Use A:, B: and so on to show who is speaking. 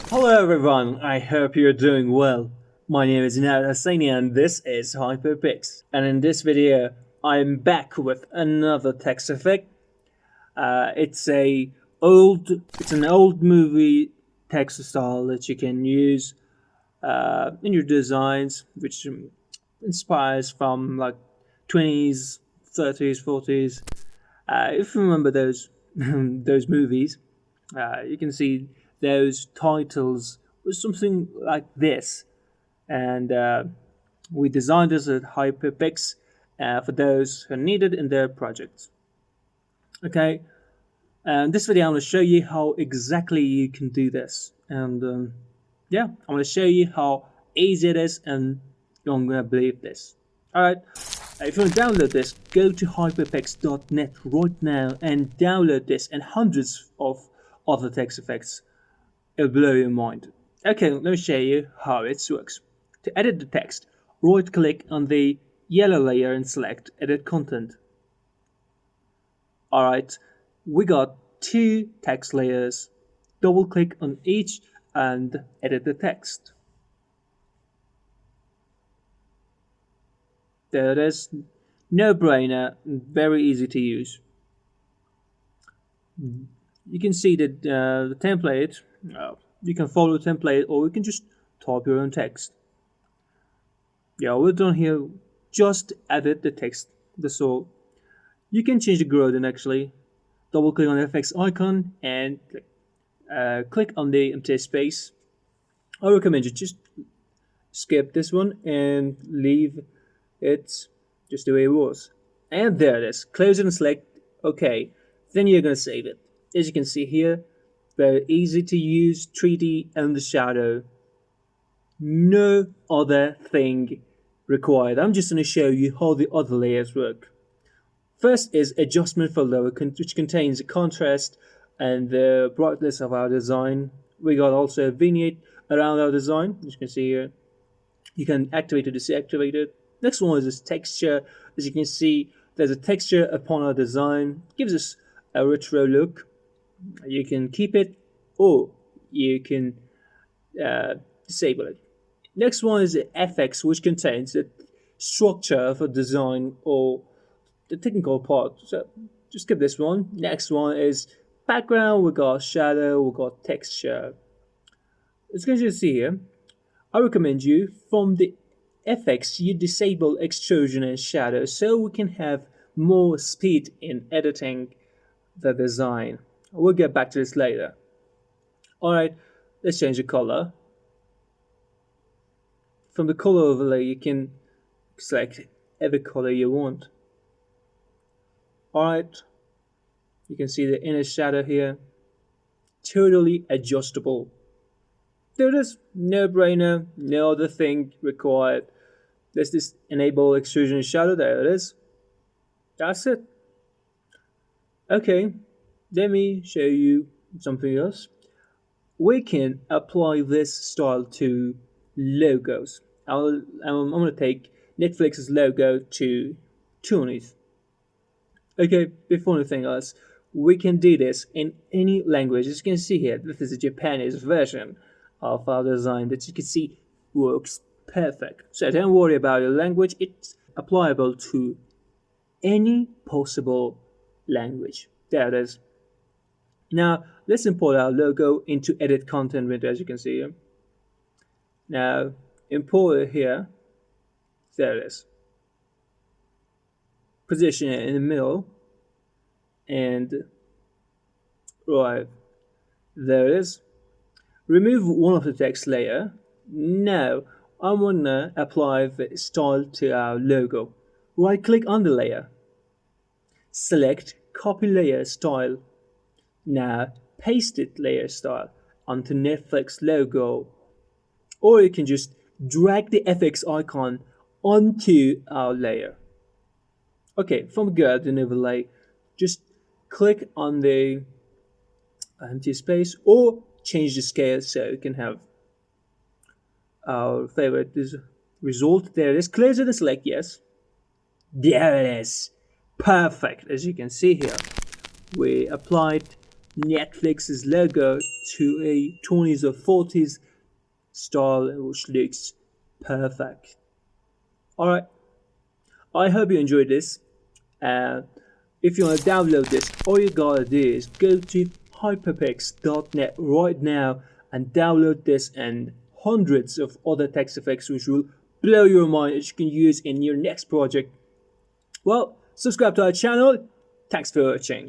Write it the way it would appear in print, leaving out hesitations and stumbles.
A: Hello everyone, I hope you're doing well. My name is Nad Hassani and this is Hyperpix. And in this video, I'm back with another text effect. It's an old movie text style that you can use in your designs, which inspires from like 20s, 30s, 40s. If you remember those those movies, you can see those titles was something like this, and we designed this at Hyperpix for those who need it in their projects. Okay, and this video I'm going to show you how exactly you can do this, and yeah, I'm going to show you how easy it is, and you're going to believe this. All right. If you want to download this, go to hyperpix.net right now and download this and hundreds of other text effects. It'll blow your mind. Okay, let me show you how it works. To edit the text, right click on the yellow layer and select Edit Content. Alright, we got two text layers. Double click on each and edit the text. There it is. No brainer, very easy to use. You can see that the template, you can follow the template or you can just type your own text. Yeah, we're done here. Just edit the text, that's all. You can change the gradient actually. Double click on the FX icon and click on the empty space. I recommend you just skip this one and leave it just the way it was. And there it is. Close it and select OK. Then you're going to save it. As you can see here, very easy to use 3D and the shadow. No other thing required. I'm just going to show you how the other layers work. First is adjustment for lower, which contains the contrast and the brightness of our design. We got also a vignette around our design, as you can see here. You can activate it or deactivate it. Next one is this texture. As you can see, there's a texture upon our design. It gives us a retro look. You can keep it or you can disable it. Next one is the FX, which contains the structure of a design or the technical part. So just skip this one. Next one is background. We got shadow. We got texture. As you can see here, I recommend you from the FX you disable extrusion and shadow so we can have more speed in editing the design. We'll get back to this later. Alright, let's change the color. From the color overlay you can select every color you want. Alright, you can see the inner shadow here. Totally adjustable. There it is, no brainer, no other thing required. Let's just enable extrusion and shadow, there it is. That's it. Okay, let me show you something else. We can apply this style to logos. I'm going to take Netflix's logo to Tunis. Okay, before anything else, we can do this in any language. As you can see here, this is a Japanese version of our design that you can see works perfect. So don't worry about your language, it's applicable to any possible language. There it is. Now let's import our logo into edit content window, as you can see here. Now import it here. There it is. Position it in the middle and right there it is. Remove one of the text layer. Now I want to apply the style to our logo. Right click on the layer. Select copy layer style. Now paste it layer style onto Netflix logo. Or you can just drag the FX icon onto our layer. Okay, from gradient overlay, just click on the empty space or change the scale so you can have our favorite result. There it is. Close it and select yes. There it is. Perfect. As you can see here, we applied Netflix's logo to a 20s or 40s style, which looks perfect. Alright, I hope you enjoyed this. If you want to download this, all you gotta do is go to hyperpix.net right now and download this and hundreds of other text effects which will blow your mind, which you can use in your next project. Well, subscribe to our channel. Thanks for watching.